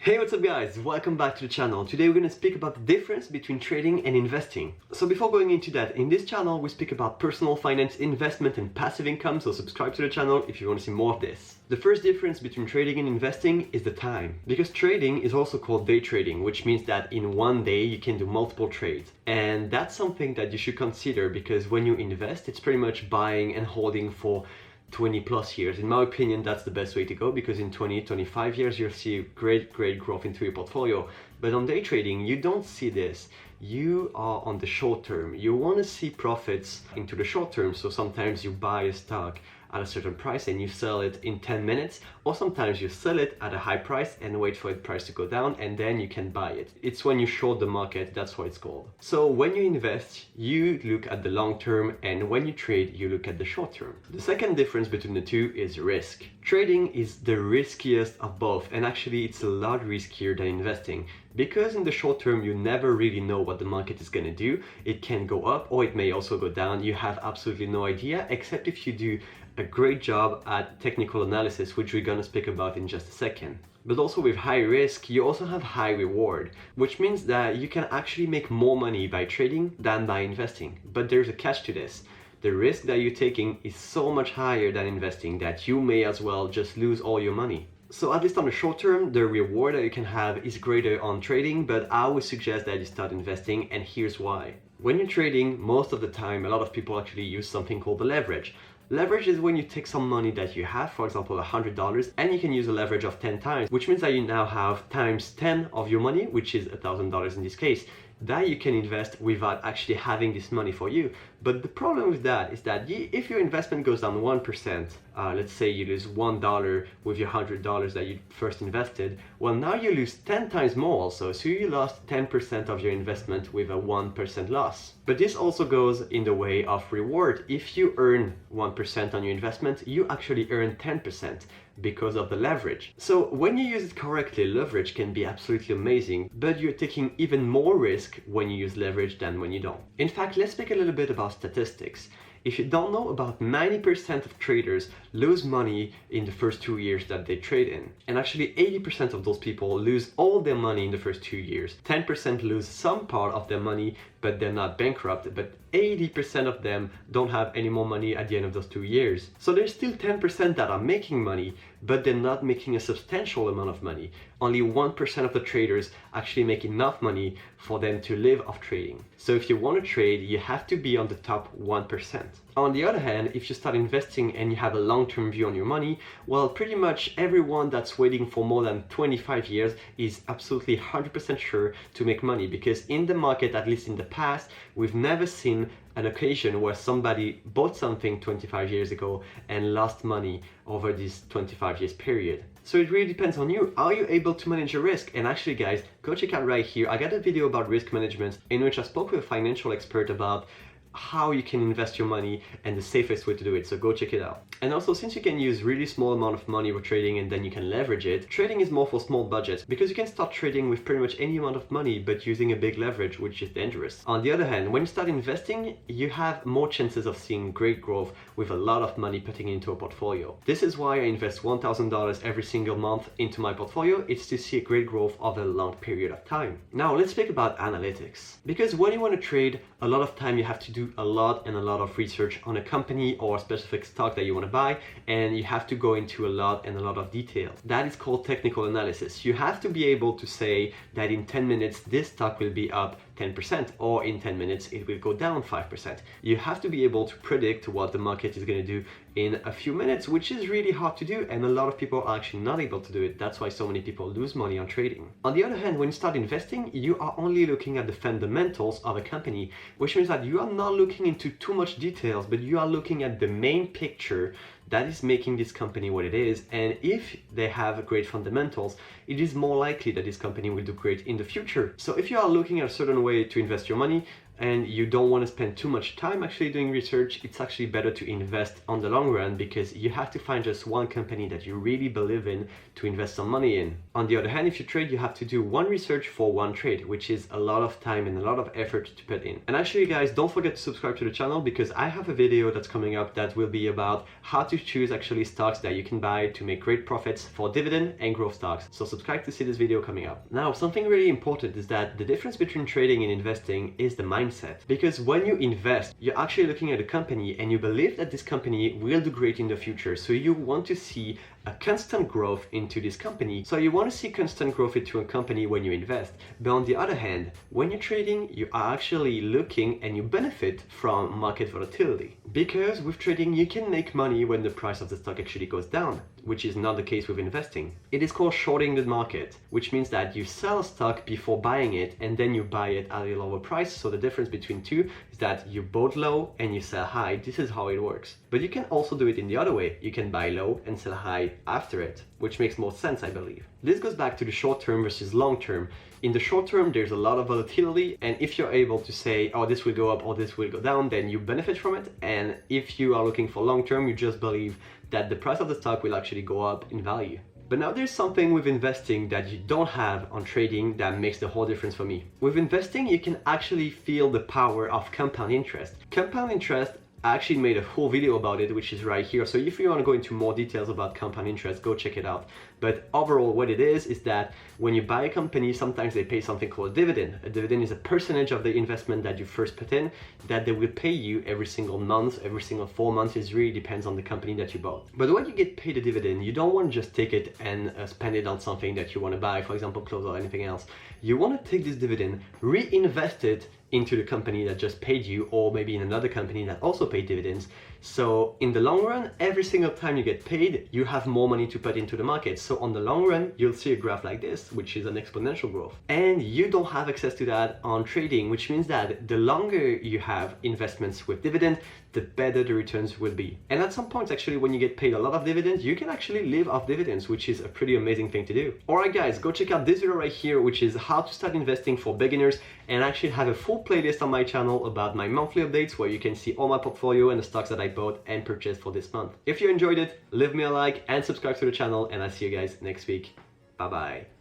Hey, what's up guys? Welcome back to the channel. Today we're going to speak about the difference between trading and investing. So before going into that, in this channel we speak about personal finance, investment and passive income, so subscribe to the channel if you want to see more of this. The first difference between trading and investing is the time. Because trading is also called day trading, which means that in one day you can do multiple trades. And that's something that you should consider because when you invest, it's pretty much buying and holding for 20 plus years. In my opinion, that's the best way to go because in 20-25 years you'll see great growth into your portfolio. But on day trading you don't see this. You are on the short term. You want to see profits into the short term, so sometimes you buy a stock at a certain price and you sell it in 10 minutes, or sometimes you sell it at a high price and wait for the price to go down and then you can buy it. It's when you short the market, that's what it's called. So when you invest, you look at the long term, and when you trade, you look at the short term. The second difference between the two is risk. Trading is the riskiest of both, and actually it's a lot riskier than investing because in the short term you never really know what the market is going to do. It can go up or it may also go down. You have absolutely no idea, except if you do a great job at technical analysis, which we're going to speak about in just a second. But also with high risk, you also have high reward, which means that you can actually make more money by trading than by investing. But there's a catch to this. The risk that you're taking is so much higher than investing that you may as well just lose all your money. So at least on the short term, the reward that you can have is greater on trading, but I would suggest that you start investing, and here's why. When you're trading, most of the time, a lot of people actually use something called the leverage. Leverage is when you take some money that you have, for example $100, and you can use a leverage of 10 times, which means that you now have times 10 of your money, which is $1,000 in this case, that you can invest without actually having this money for you. But the problem with that is that if your investment goes down 1%, let's say you lose $1 with your $100 that you first invested, well now you lose 10 times more also, so you lost 10% of your investment with a 1% loss. But this also goes in the way of reward. If you earn 1% on your investment, you actually earn 10% because of the leverage. So when you use it correctly, leverage can be absolutely amazing, but you're taking even more risk when you use leverage than when you don't. In fact, let's speak a little bit about statistics. If you don't know, about 90% of traders lose money in the first 2 years that they trade in. And actually 80% of those people lose all their money in the first 2 years. 10% lose some part of their money, but they're not bankrupt. But 80% of them don't have any more money at the end of those 2 years. So there's still 10% that are making money, but they're not making a substantial amount of money. Only 1% of the traders actually make enough money for them to live off trading. So if you want to trade, you have to be on the top 1%. On the other hand, if you start investing and you have a long-term view on your money, well, pretty much everyone that's waiting for more than 25 years is absolutely 100% sure to make money, because in the market, at least in the past, we've never seen an occasion where somebody bought something 25 years ago and lost money over this 25 years period. So it really depends on you. Are you able to manage your risk? And actually guys, go check out right here. I got a video about risk management in which I spoke with a financial expert about how you can invest your money and the safest way to do it, so go check it out. And also, since you can use really small amount of money for trading and then you can leverage it, trading is more for small budgets because you can start trading with pretty much any amount of money but using a big leverage, which is dangerous. On the other hand, when you start investing, you have more chances of seeing great growth with a lot of money putting into a portfolio. This is why I invest $1,000 every single month into my portfolio. It's to see a great growth over a long period of time. Now let's speak about analytics, because when you want to trade, a lot of time you have to do a lot of research on a company or a specific stock that you want to buy, and you have to go into a lot of detail. That is called technical analysis. You have to be able to say that in 10 minutes this stock will be up 10%, or in 10 minutes it will go down 5%. You have to be able to predict what the market is going to do in a few minutes, which is really hard to do, and a lot of people are actually not able to do it. That's why so many people lose money on trading. On the other hand, when you start investing, you are only looking at the fundamentals of a company, which means that you are not looking into too much details, but you are looking at the main picture that is making this company what it is. And if they have great fundamentals, it is more likely that this company will do great in the future. So if you are looking at a certain way to invest your money, and you don't want to spend too much time actually doing research, it's actually better to invest on the long run, because you have to find just one company that you really believe in to invest some money in. On the other hand, if you trade, you have to do one research for one trade, which is a lot of time and a lot of effort to put in. And actually guys, don't forget to subscribe to the channel, because I have a video that's coming up that will be about how to choose actually stocks that you can buy to make great profits for dividend and growth stocks. So subscribe to see this video coming up. Now, something really important is that the difference between trading and investing is the mindset. Because when you invest, you're actually looking at a company and you believe that this company will do great in the future. So you want to see a constant growth into this company. So you want to see constant growth into a company when you invest. But on the other hand, when you're trading, you are actually looking and you benefit from market volatility. Because with trading, you can make money when the price of the stock actually goes down, which is not the case with investing. It is called shorting the market, which means that you sell a stock before buying it and then you buy it at a lower price. So the difference between two is that you bought low and you sell high. This is how it works. But you can also do it in the other way. You can buy low and sell high after it, which makes more sense, I believe. This goes back to the short term versus long term. In the short term, there's a lot of volatility, and if you're able to say, oh, this will go up or this will go down, then you benefit from it. And if you are looking for long term, you just believe that the price of the stock will actually go up in value. But now there's something with investing that you don't have on trading that makes the whole difference for me. With investing, you can actually feel the power of compound interest. Compound interest, I actually made a whole video about it, which is right here. So if you want to go into more details about compound interest, go check it out. But overall, what it is that when you buy a company, sometimes they pay something called a dividend. A dividend is a percentage of the investment that you first put in that they will pay you every single month, every single 4 months. It really depends on the company that you bought. But when you get paid a dividend, you don't want to just take it and spend it on something that you want to buy, for example, clothes or anything else. You want to take this dividend, reinvest it into the company that just paid you, or maybe in another company that also paid dividends. So in the long run, every single time you get paid, you have more money to put into the market. So on the long run, you'll see a graph like this, which is an exponential growth. And you don't have access to that on trading, which means that the longer you have investments with dividend, the better the returns will be. And at some point, actually, when you get paid a lot of dividends, you can actually live off dividends, which is a pretty amazing thing to do. All right, guys, go check out this video right here, which is how to start investing for beginners. And I actually have a full playlist on my channel about my monthly updates, where you can see all my portfolio and the stocks that I bought and purchased for this month. If you enjoyed it, leave me a like and subscribe to the channel, and I'll see you guys next week. Bye bye.